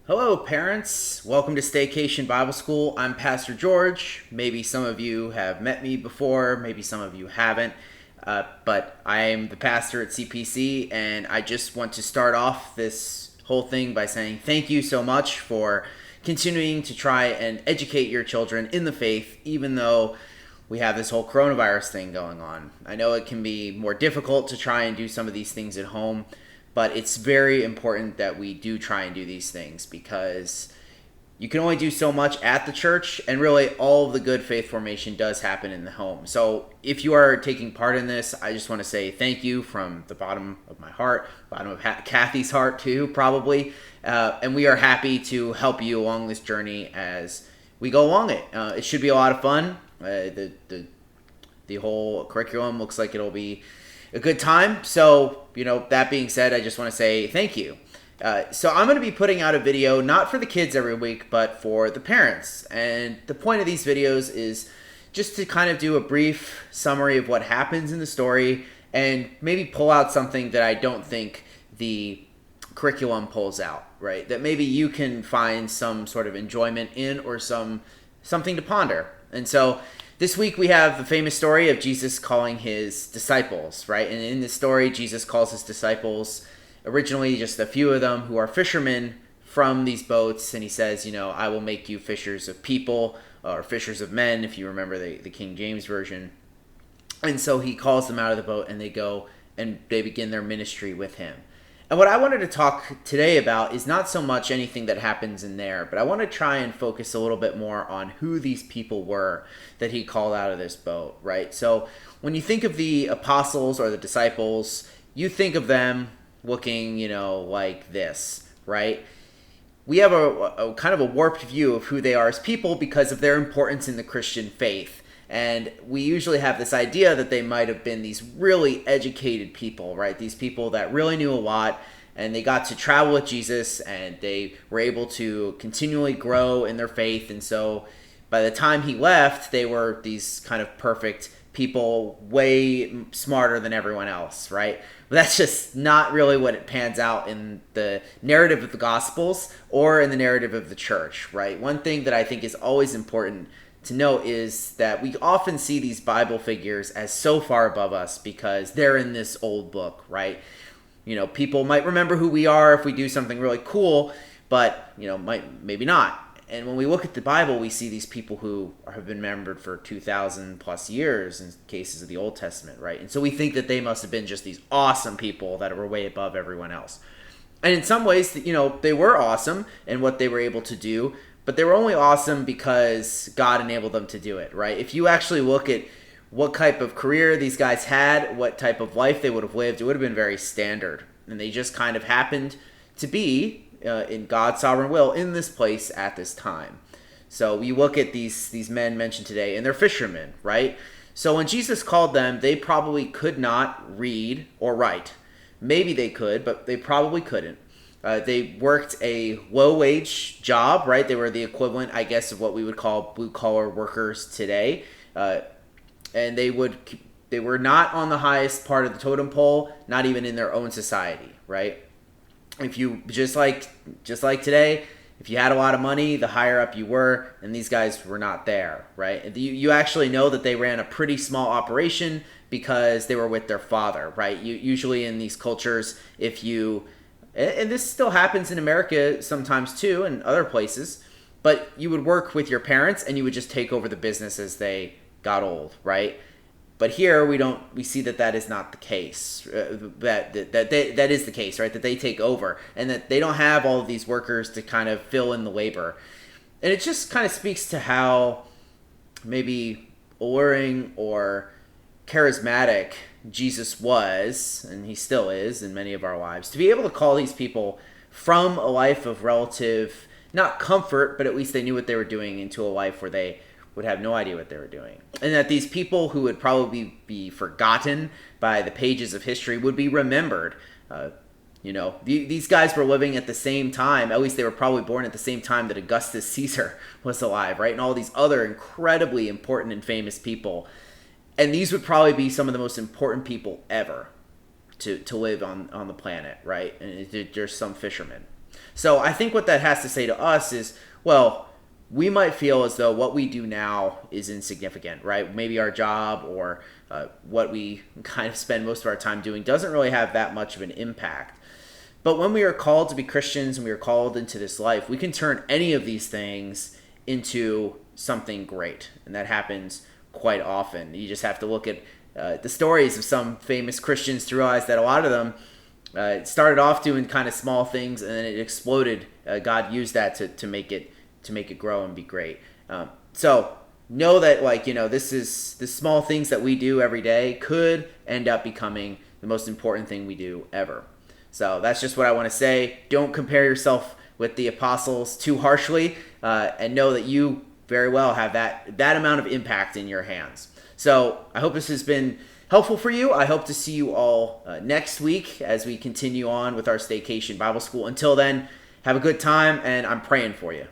Hello, parents. Welcome to Staycation Bible School. I'm Pastor George. Maybe some of you have met me before, maybe some of you haven't, but I'm the pastor at CPC, and I just want to start off this whole thing by saying thank you so much for continuing to try and educate your children in the faith, even though we have this whole coronavirus thing going on. I know it can be more difficult to try and do some of these things at home, but it's very important that we do try and do these things because you can only do so much at the church, and really all of the good faith formation does happen in the home. So if you are taking part in this, I just want to say thank you from the bottom of my heart, bottom of Kathy's heart too, probably. And we are happy to help you along this journey as we go along it. It should be a lot of fun. The whole curriculum looks like it'll be a good time. So, that being said, I just want to say thank you. So I'm going to be putting out a video, not for the kids every week, but for the parents. And the point of these videos is just to kind of do a brief summary of what happens in the story and maybe pull out something that I don't think the curriculum pulls out, right? That maybe you can find some sort of enjoyment in or something to ponder. And so this week we have the famous story of Jesus calling his disciples, right? And in this story, Jesus calls his disciples, originally just a few of them who are fishermen from these boats, and he says, I will make you fishers of people, or fishers of men, if you remember the King James Version. And so he calls them out of the boat, and they go and they begin their ministry with him. And what I wanted to talk today about is not so much anything that happens in there, but I want to try and focus a little bit more on who these people were that he called out of this boat, right? So when you think of the apostles or the disciples, you think of them looking, like this, right? We have a kind of a warped view of who they are as people because of their importance in the Christian faith. And we usually have this idea that they might have been these really educated people, right? These people that really knew a lot, and they got to travel with Jesus, and they were able to continually grow in their faith. And so by the time he left, they were these kind of perfect people, way smarter than everyone else, right? But that's just not really what it pans out in the narrative of the Gospels or in the narrative of the church, right? One thing that I think is always important to note is that we often see these Bible figures as so far above us because they're in this old book, right? People might remember who we are if we do something really cool, but, maybe not. And when we look at the Bible, we see these people who have been remembered for 2,000 plus years in cases of the Old Testament, right? And so we think that they must have been just these awesome people that were way above everyone else. And in some ways, they were awesome in what they were able to do, but they were only awesome because God enabled them to do it, right? If you actually look at what type of career these guys had, what type of life they would have lived, it would have been very standard. And they just kind of happened to be, in God's sovereign will, in this place at this time. So we look at these men mentioned today, and they're fishermen, right? So when Jesus called them, they probably could not read or write. Maybe they could, but they probably couldn't. They worked a low-wage job, right? They were the equivalent, I guess, of what we would call blue-collar workers today. And they were not on the highest part of the totem pole, not even in their own society, right? If you, just like today, if you had a lot of money, the higher up you were, and these guys were not there, right? You actually know that they ran a pretty small operation because they were with their father, right? Usually in these cultures, and this still happens in America sometimes too, and other places, but you would work with your parents and you would just take over the business as they got old, right? But here we see that is not the case. That is the case, right? That they take over and that they don't have all of these workers to kind of fill in the labor. And it just kind of speaks to how maybe alluring or charismatic Jesus was, and he still is in many of our lives, to be able to call these people from a life of relative, not comfort, but at least they knew what they were doing, into a life where they would have no idea what they were doing. And that these people who would probably be forgotten by the pages of history would be remembered. These guys were living at the same time, at least they were probably born at the same time that Augustus Caesar was alive, right? And all these other incredibly important and famous people. And these would probably be some of the most important people ever to live on the planet, right? And there's some fishermen. So I think what that has to say to us is, well, we might feel as though what we do now is insignificant, right? Maybe our job or what we kind of spend most of our time doing doesn't really have that much of an impact. But when we are called to be Christians and we are called into this life, we can turn any of these things into something great. And that happens quite often. You just have to look at the stories of some famous Christians to realize that a lot of them started off doing kind of small things and then it exploded. God used that to make it grow and be great. So know that the small things that we do every day could end up becoming the most important thing we do ever. So that's just what I want to say. Don't compare yourself with the apostles too harshly, and know that you very well have that amount of impact in your hands. So I hope this has been helpful for you. I hope to see you all next week as we continue on with our Staycation Bible School. Until then, have a good time, and I'm praying for you.